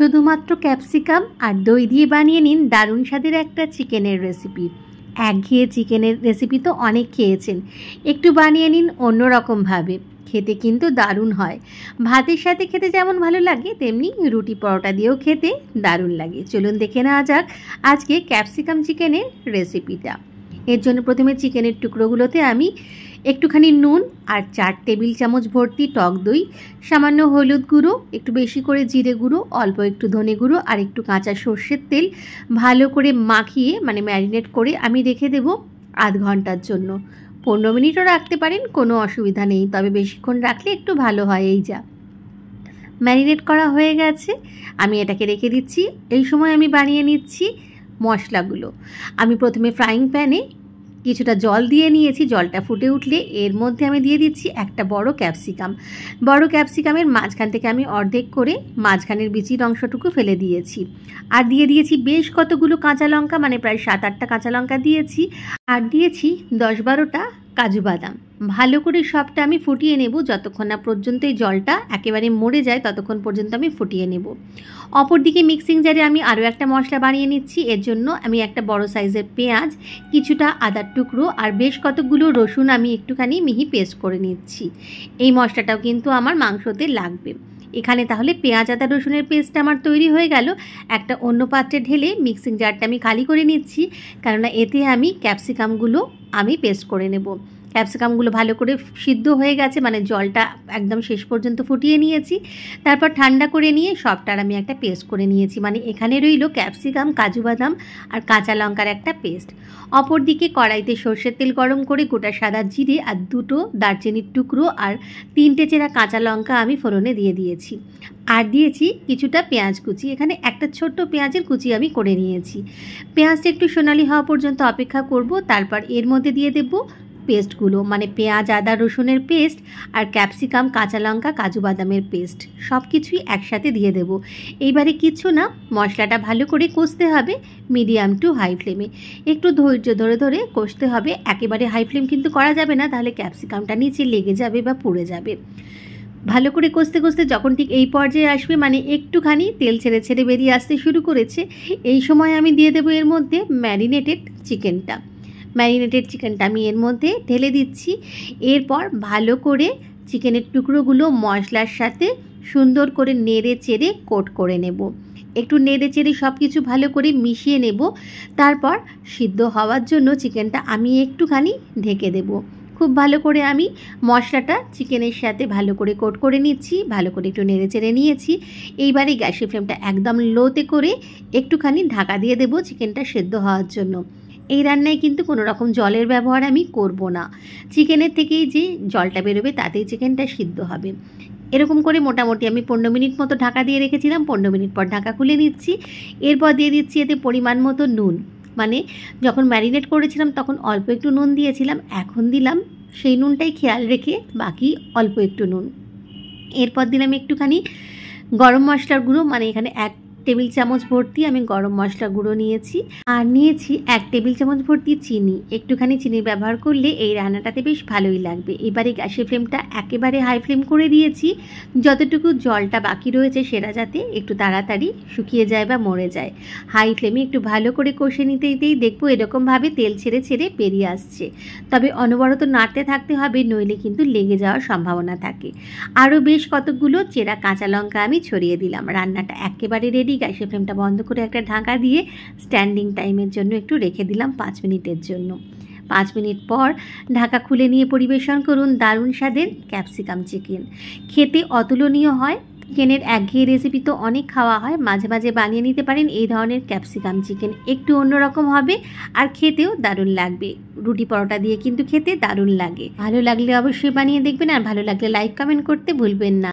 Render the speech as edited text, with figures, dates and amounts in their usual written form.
শুধুমাত্র ক্যাপসিকাম আর দই দিয়ে বানিয়ে নিন দারুণ স্বাদের একটা চিকেনের রেসিপি। একঘেয়ে চিকেনের রেসিপি তো অনেক খেয়েছেন, একটু বানিয়ে নিন অন্যরকমভাবে, খেতে কিন্তু দারুণ হয়। ভাতের সাথে খেতে যেমন ভালো লাগে তেমনি রুটি পরোটা দিয়েও খেতে দারুণ লাগে। চলুন দেখে নেওয়া যাক আজকে ক্যাপসিকাম চিকেনের রেসিপিটা। এর জন্য প্রথমে চিকেনের টুকরোগুলোতে আমি একটুখানি নুন আর 4 টেবিল চামচ ভর্তি টক দই, সামান্য হলুদ গুঁড়ো, একটু বেশি করে জিরে গুঁড়ো, অল্প একটু ধনে গুঁড়ো আর একটু কাঁচা সর্ষের তেল ভালো করে মাখিয়ে ম্যারিনেট করে আমি রেখে দেব আধ ঘন্টার জন্য। 15 মিনিটও রাখতে পারেন, কোনো অসুবিধা নেই, তবে বেশিক্ষণ রাখলে একটু ভালো হয়। এই যা ম্যারিনেট করা হয়ে গেছে, আমি এটাকে রেখে দিচ্ছি। এই সময় আমি বানিয়ে নিচ্ছি মশলাগুলো। আমি প্রথমে ফ্রাইং প্যানে কিছুটা জল দিয়ে নিয়েছি। জলটা ফুটে উঠলে এর মধ্যে আমি দিয়ে দিচ্ছি একটা বড় ক্যাপসিকাম। বড় ক্যাপসিকামের মাঝখান থেকে আমি অর্ধেক করে মাঝখানের বিচির অংশটুকু ফেলে দিয়েছি। আর দিয়ে দিয়েছি বেশ কতগুলো কাঁচা লঙ্কা, প্রায় 7-8টা কাঁচা লঙ্কা দিয়েছি। আর দিয়েছি 10-12টা কাজু বাদাম। ভালো করে সবটা আমি ফুটিয়ে নেব, যতক্ষণ না পর্যন্ত এই জলটা একেবারে মরে যায় ততক্ষণ পর্যন্ত আমি ফুটিয়ে নেব। অপরদিকে মিক্সিং জারে আমি আরও একটা মশলা বানিয়ে নিচ্ছি। এর জন্য আমি একটা বড় সাইজের পেঁয়াজ, কিছুটা আদার টুকরো আর বেশ কতগুলো রসুন আমি একটুখানি মিহি পেস্ট করে নিচ্ছি। এই মশলাটাও কিন্তু আমার মাংসতে লাগবে। এখানে তাহলে পেঁয়াজ আদা রসুনের পেস্ট আমার তৈরি হয়ে গেল। একটা অন্য পাত্রে ঢেলে মিক্সিং জারটা আমি খালি করে নিচ্ছি, কেননা এতে আমি ক্যাপসিকামগুলো আমি পেস্ট করে নেব। ক্যাপসিকামগুলো ভালো করে সিদ্ধ হয়ে গেছে, জলটা একদম শেষ পর্যন্ত ফুটিয়ে নিয়েছি। তারপর ঠান্ডা করে নিয়ে সবটার আমি একটা পেস্ট করে নিয়েছি। এখানে রইল ক্যাপসিকাম, কাজু বাদাম আর কাঁচা লঙ্কার একটা পেস্ট। অপরদিকে কড়াইতে সর্ষের তেল গরম করে গোটা সাদা জিরে আর 2টো দারচিনির টুকরো আর 3টে চেরা কাঁচা লঙ্কা আমি ফোড়নে দিয়ে দিয়েছি। আর দিয়েছি কিছুটা পেঁয়াজ কুচি। এখানে একটা ছোট্ট পেঁয়াজের কুচি আমি করে নিয়েছি। পেঁয়াজটা একটু সোনালি হওয়া পর্যন্ত অপেক্ষা করব। তারপর এর মধ্যে দিয়ে দেব পেস্টগুলো, পেঁয়াজ আদা রসুনের পেস্ট আর ক্যাপসিকাম, কাঁচা লঙ্কা, কাজু বাদামের পেস্ট, সব কিছুই একসাথে দিয়ে দেব। এইবারে কিছু না, মশলাটা ভালো করে কষতে হবে মিডিয়াম টু হাই ফ্লেমে। একটু ধৈর্য ধরে ধরে কষতে হবে, একেবারে হাই ফ্লেম কিন্তু করা যাবে না, তাহলে ক্যাপসিকামটা নিচে লেগে যাবে বা পুড়ে যাবে। ভালো করে কষতে কষতে যখন ঠিক এই পর্যায়ে আসবে, একটুখানি তেল ছেড়ে ছেড়ে বেরিয়ে আসতে শুরু করেছে, এই সময় আমি দিয়ে দেবো এর মধ্যে ম্যারিনেটেড চিকেনটা আমি এর মধ্যে ঢেলে দিচ্ছি। এরপর ভালো করে চিকেনের টুকরোগুলো মশলার সাথে সুন্দর করে নেড়ে চেড়ে কোট করে নেব। একটু নেড়ে চেড়ে সব কিছু ভালো করে মিশিয়ে নেব। তারপর সিদ্ধ হওয়ার জন্য চিকেনটা আমি একটুখানি ঢেকে দেব। খুব ভালো করে আমি মশলাটা চিকেনের সাথে ভালো করে কোট করে নিচ্ছি, ভালো করে একটু নেড়ে চেড়ে নিয়েছি। এইবারে গ্যাসের ফ্লেমটা একদম লোতে করে একটুখানি ঢাকা দিয়ে দেব চিকেনটা সেদ্ধ হওয়ার জন্য। এই রান্নায় কিন্তু কোনো রকম জলের ব্যবহার আমি করব না। চিকেনের থেকেই যে জলটা বেরোবে তাতেই চিকেনটা সিদ্ধ হবে। এরকম করে মোটামুটি আমি 15 মিনিট মতো ঢাকা দিয়ে রেখেছিলাম। 15 মিনিট পর ঢাকা খুলে নিচ্ছি। এরপর দিয়ে দিচ্ছি এতে পরিমাণ মতো নুন। যখন ম্যারিনেট করেছিলাম তখন অল্প একটু নুন দিয়েছিলাম, এখন দিলাম সেই নুনটাই খেয়াল রেখে বাকি অল্প একটু নুন। এরপর দিলাম একটুখানি গরম মশলার গুঁড়ো, এখানে 1 টেবিল চামচ ভর্তি আমি গরম মশলা গুঁড়ো নিয়েছি। আর নিয়েছি 1 টেবিল চামচ ভর্তি চিনি। একটুখানি চিনির ব্যবহার করলে এই রান্নাটাতে বেশ ভালোই লাগবে। এবারে গ্যাসের ফ্লেমটা একেবারে হাই ফ্লেম করে দিয়েছি, যতটুকু জলটা বাকি রয়েছে সেটা যাতে একটু তাড়াতাড়ি শুকিয়ে যায় বা মরে যায়। হাই ফ্লেমে একটু ভালো করে কষে নিতেই দেখবো এরকমভাবে তেল ছেড়ে ছেড়ে বেরিয়ে আসছে। তবে অনবরত নাড়তে থাকতে হবে, নইলে কিন্তু লেগে যাওয়ার সম্ভাবনা থাকে। আরও বেশ কতগুলো চেরা কাঁচা লঙ্কা আমি ছড়িয়ে দিলাম। রান্নাটা একেবারে রেডি। গ্যাসের ফ্লেমটা বন্ধ করে একটা ঢাকা দিয়ে স্ট্যান্ডিং টাইমের জন্য একটু রেখে দিলাম 5 মিনিটের জন্য। 5 মিনিট পর ঢাকা খুলে নিয়ে পরিবেশন করুন দারুণ স্বাদের ক্যাপসিকাম চিকেন। খেতে অতুলনীয় হয়। চিকেনের একঘেয়ে রেসিপি তো অনেক খাওয়া হয়, মাঝে মাঝে বানিয়ে নিতে পারেন এই ধরনের ক্যাপসিকাম চিকেন। একটু অন্যরকম হবে আর খেতেও দারুণ লাগবে। রুটি পরোটা দিয়ে কিন্তু খেতে দারুণ লাগে। ভালো লাগলে অবশ্যই বানিয়ে দেখবেন, আর ভালো লাগলে লাইক কমেন্ট করতে ভুলবেন না।